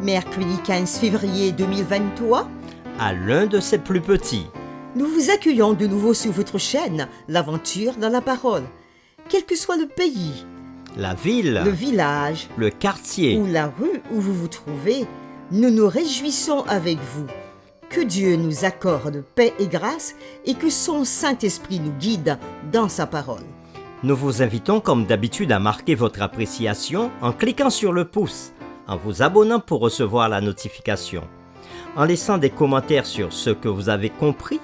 Mercredi 15 février 2023, à l'un de ses plus petits. nous vous accueillons de nouveau sur votre chaîne, l'aventure dans la parole. Quel que soit le pays, La ville, le village le quartier, ou la rue où vous vous trouvez, nous nous réjouissons avec vous. Que Dieu nous accorde paix et grâce et que son Saint-Esprit nous guide dans sa parole. nous vous invitons comme d'habitude à marquer votre appréciation en cliquant sur le pouce, en vous abonnant pour recevoir la notification, en laissant des commentaires sur ce que vous avez compris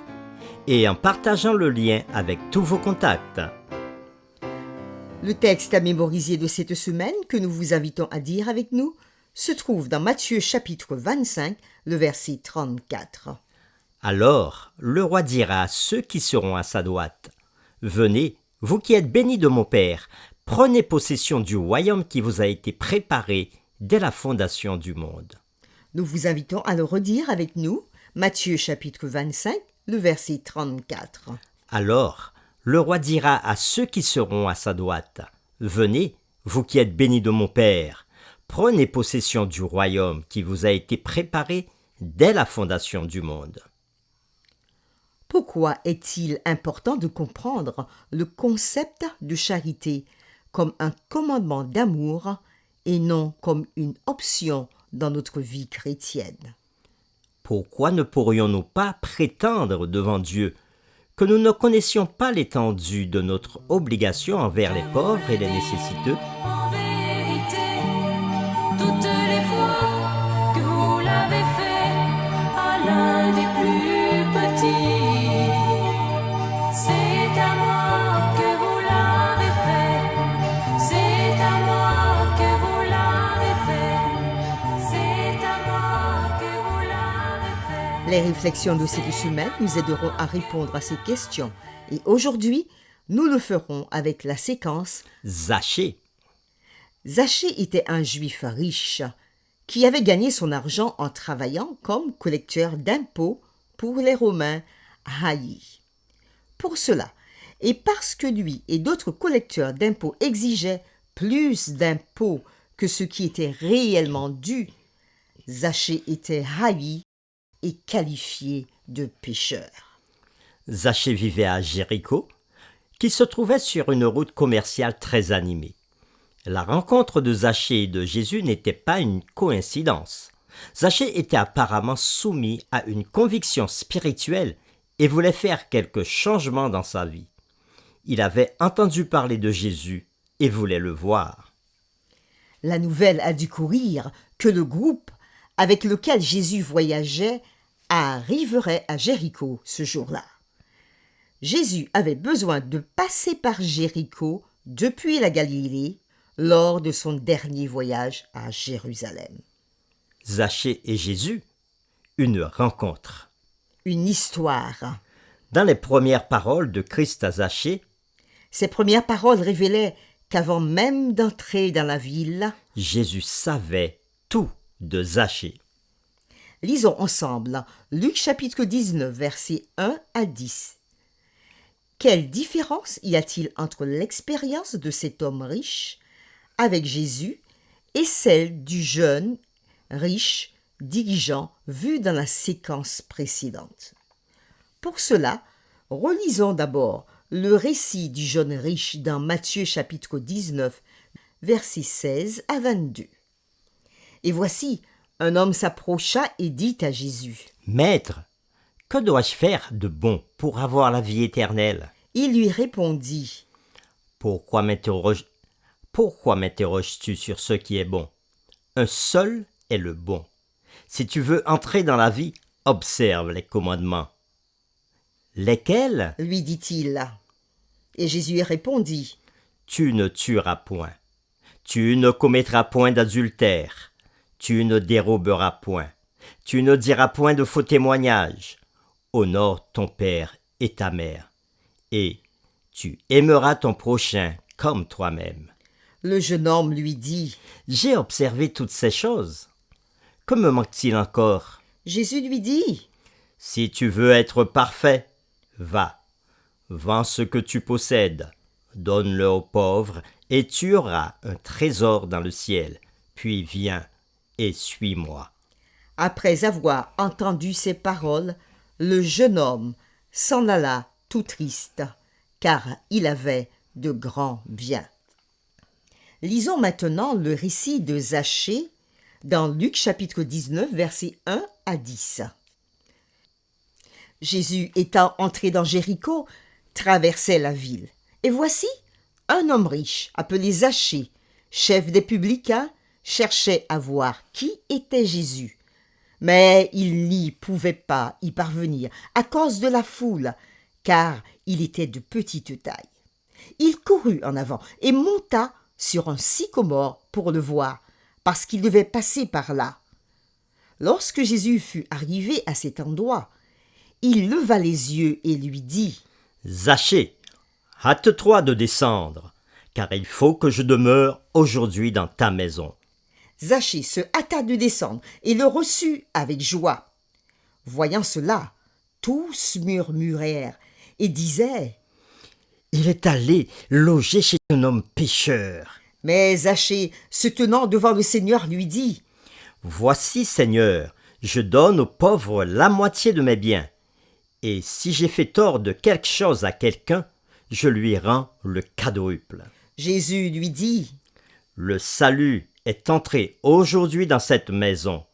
et en partageant le lien avec tous vos contacts. Le texte à mémoriser de cette semaine que nous vous invitons à dire avec nous se trouve dans Matthieu chapitre 25, le verset 34. Alors le roi dira à ceux qui seront à sa droite, « Venez, vous qui êtes bénis de mon Père, prenez possession du royaume qui vous a été préparé dès la fondation du monde. » Nous vous invitons à le redire avec nous, Matthieu chapitre 25, le verset 34. Alors le roi dira à ceux qui seront à sa droite, « Venez, vous qui êtes bénis de mon Père, prenez possession du royaume qui vous a été préparé dès la fondation du monde. » Pourquoi est-il important de comprendre le concept de charité comme un commandement d'amour et non comme une option dans notre vie chrétienne? Pourquoi ne pourrions-nous pas prétendre devant Dieu que nous ne connaissions pas l'étendue de notre obligation envers les pauvres et les nécessiteux? En vérité, toutes les fois que vous l'avez fait à l'un des plus petits, c'est à moi que vous l'avez fait, c'est à moi que vous l'avez fait, c'est à moi que vous l'avez fait. Les réflexions de cette semaine nous aideront à répondre à ces questions et aujourd'hui, nous le ferons avec la séquence. Zachée. Zachée était un juif riche qui avait gagné son argent en travaillant comme collecteur d'impôts pour les Romains haïs. Pour cela, et parce que lui et d'autres collecteurs d'impôts exigeaient plus d'impôts que ce qui était réellement dû, Zachée était haï et qualifié de pécheur. Zachée vivait à Jéricho, qui se trouvait sur une route commerciale très animée. La rencontre de Zachée et de Jésus n'était pas une coïncidence. Zachée était apparemment soumis à une conviction spirituelle et voulait faire quelques changements dans sa vie. Il avait entendu parler de Jésus et voulait le voir. La nouvelle a dû courir que le groupe avec lequel Jésus voyageait arriverait à Jéricho ce jour-là. Jésus avait besoin de passer par Jéricho depuis la Galilée lors de son dernier voyage à Jérusalem. Zachée et Jésus, une rencontre. Une histoire. Dans les premières paroles de Christ à Zachée, Ces premières paroles révélaient qu'avant même d'entrer dans la ville, Jésus savait tout de Zachée. lisons ensemble Luc chapitre 19, versets 1 à 10. Quelle différence y a-t-il entre l'expérience de cet homme riche avec Jésus et celle du jeune riche dirigeant vu dans la séquence précédente? Pour cela, relisons d'abord le récit du jeune riche dans Matthieu chapitre 19, versets 16 à 22. Et voici, un homme s'approcha et dit à Jésus. « Maître, que dois-je faire de bon pour avoir la vie éternelle ?» Il lui répondit. Pourquoi m'interroges-tu sur ce qui est bon? Un seul est le bon. Si tu veux entrer dans la vie, observe les commandements. Lesquels? Lui dit-il. Et Jésus répondit. Tu ne tueras point. Tu ne commettras point d'adultère. Tu ne déroberas point. Tu ne diras point de faux témoignages. Honore ton père et ta mère. Et tu aimeras ton prochain comme toi-même. Le jeune homme lui dit. J'ai observé toutes ces choses. Que me manque-t-il encore? Jésus lui dit. Si tu veux être parfait, va, vends ce que tu possèdes, donne-le aux pauvres, et tu auras un trésor dans le ciel. Puis viens et suis-moi. Après avoir entendu ces paroles, le jeune homme s'en alla tout triste, car il avait de grands biens. Lisons maintenant le récit de Zachée dans Luc chapitre 19, versets 1 à 10. Jésus étant entré dans Jéricho, traversait la ville. Et voici, un homme riche, appelé Zachée, chef des publicains, cherchait à voir qui était Jésus. Mais il n'y pouvait pas y parvenir à cause de la foule, car il était de petite taille. Il courut en avant et monta sur un sycomore pour le voir, parce qu'il devait passer par là. Lorsque Jésus fut arrivé à cet endroit, il leva les yeux et lui dit : Zachée, hâte-toi de descendre, car il faut que je demeure aujourd'hui dans ta maison. Zachée se hâta de descendre et le reçut avec joie. Voyant cela, tous murmurèrent et disaient : Il est allé loger chez un homme pécheur. Mais Zachée, se tenant devant le Seigneur, lui dit : Voici, Seigneur, je donne aux pauvres la moitié de mes biens. Et si j'ai fait tort de quelque chose à quelqu'un, je lui rends le quadruple. Jésus lui dit : Le salut est entré aujourd'hui dans cette maison,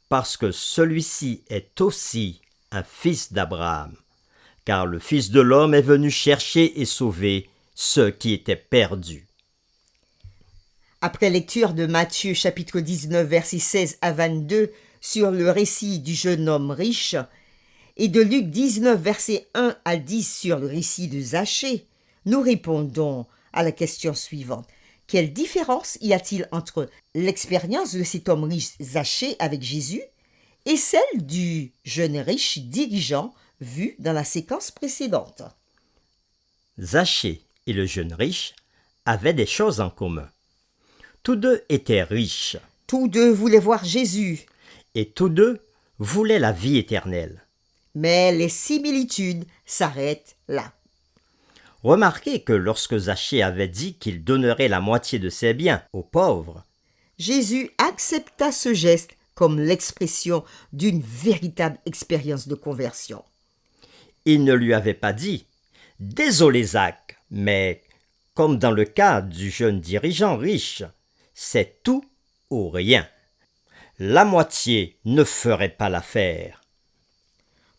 parce que celui-ci est aussi un fils d'Abraham. Car le Fils de l'homme est venu chercher et sauver ceux qui étaient perdus. Après lecture de Matthieu chapitre 19 versets 16 à 22 sur le récit du jeune homme riche et de Luc 19 versets 1 à 10 sur le récit de Zachée, nous répondons à la question suivante. Quelle différence y a-t-il entre l'expérience de cet homme riche Zachée avec Jésus et celle du jeune riche dirigeant vu dans la séquence précédente? Zachée et le jeune riche avaient des choses en commun. Tous deux étaient riches, Tous deux voulaient voir Jésus, et tous deux voulaient la vie éternelle. mais les similitudes s'arrêtent là. Remarquez que lorsque Zachée avait dit qu'il donnerait la moitié de ses biens aux pauvres, Jésus accepta ce geste comme l'expression d'une véritable expérience de conversion. il ne lui avait pas dit « Désolé Zach, mais comme dans le cas du jeune dirigeant riche, c'est tout ou rien. La moitié ne ferait pas l'affaire. »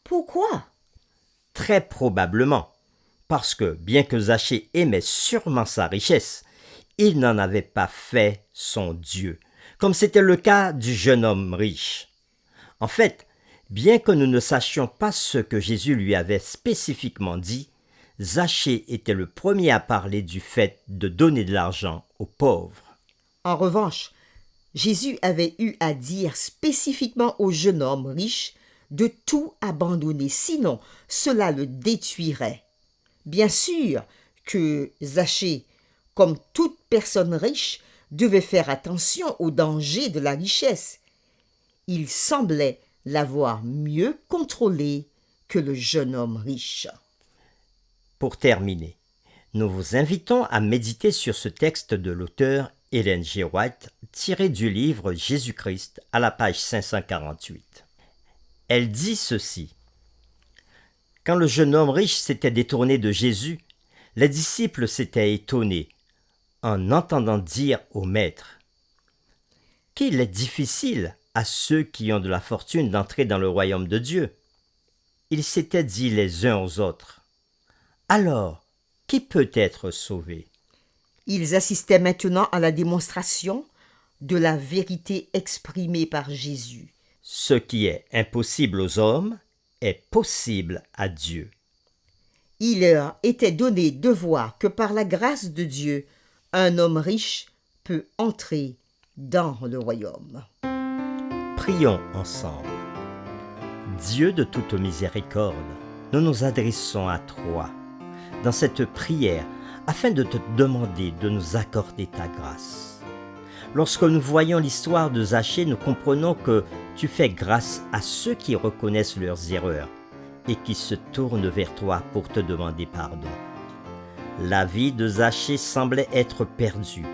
Pourquoi? Très probablement, parce que bien que Zachée aimait sûrement sa richesse, il n'en avait pas fait son Dieu, comme c'était le cas du jeune homme riche. En fait, bien que nous ne sachions pas ce que Jésus lui avait spécifiquement dit, Zachée était le premier à parler du fait de donner de l'argent aux pauvres. En revanche, Jésus avait eu à dire spécifiquement au jeune homme riche de tout abandonner, sinon cela le détruirait. Bien sûr que Zachée, comme toute personne riche, devait faire attention aux dangers de la richesse. Il semblait l'avoir mieux contrôlé que le jeune homme riche. Pour terminer, nous vous invitons à méditer sur ce texte de l'auteur Ellen G. White tiré du livre Jésus-Christ à la page 548. Elle dit ceci. Quand le jeune homme riche s'était détourné de Jésus, les disciples s'étaient étonnés en entendant dire au maître qu'il est difficile à ceux qui ont de la fortune d'entrer dans le royaume de Dieu. Ils s'étaient dit les uns aux autres. Alors, qui peut être sauvé? Ils assistaient maintenant à la démonstration de la vérité exprimée par Jésus. Ce qui est impossible aux hommes est possible à Dieu. Il leur était donné de voir que par la grâce de Dieu, un homme riche peut entrer dans le royaume. Prions ensemble. Dieu de toute miséricorde, nous nous adressons à toi dans cette prière afin de te demander de nous accorder ta grâce. Lorsque nous voyons l'histoire de Zachée, nous comprenons que tu fais grâce à ceux qui reconnaissent leurs erreurs et qui se tournent vers toi pour te demander pardon. La vie de Zachée semblait être perdue,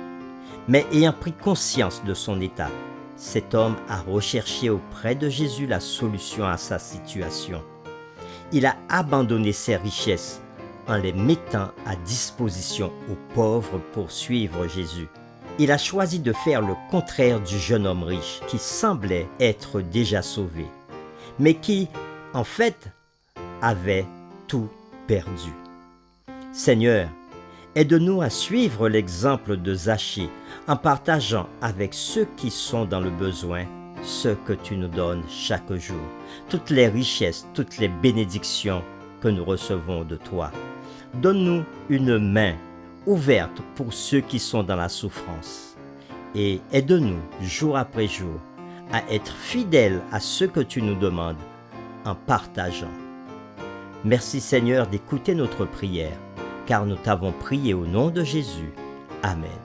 mais ayant pris conscience de son état, cet homme a recherché auprès de Jésus la solution à sa situation. Il a abandonné ses richesses en les mettant à disposition aux pauvres pour suivre Jésus. Il a choisi de faire le contraire du jeune homme riche qui semblait être déjà sauvé, mais qui, en fait, avait tout perdu. Seigneur, aide-nous à suivre l'exemple de Zachée en partageant avec ceux qui sont dans le besoin ce que tu nous donnes chaque jour, toutes les richesses, toutes les bénédictions que nous recevons de toi. Donne-nous une main ouverte pour ceux qui sont dans la souffrance et aide-nous jour après jour à être fidèles à ce que tu nous demandes en partageant. Merci Seigneur d'écouter notre prière, car nous t'avons prié au nom de Jésus. Amen.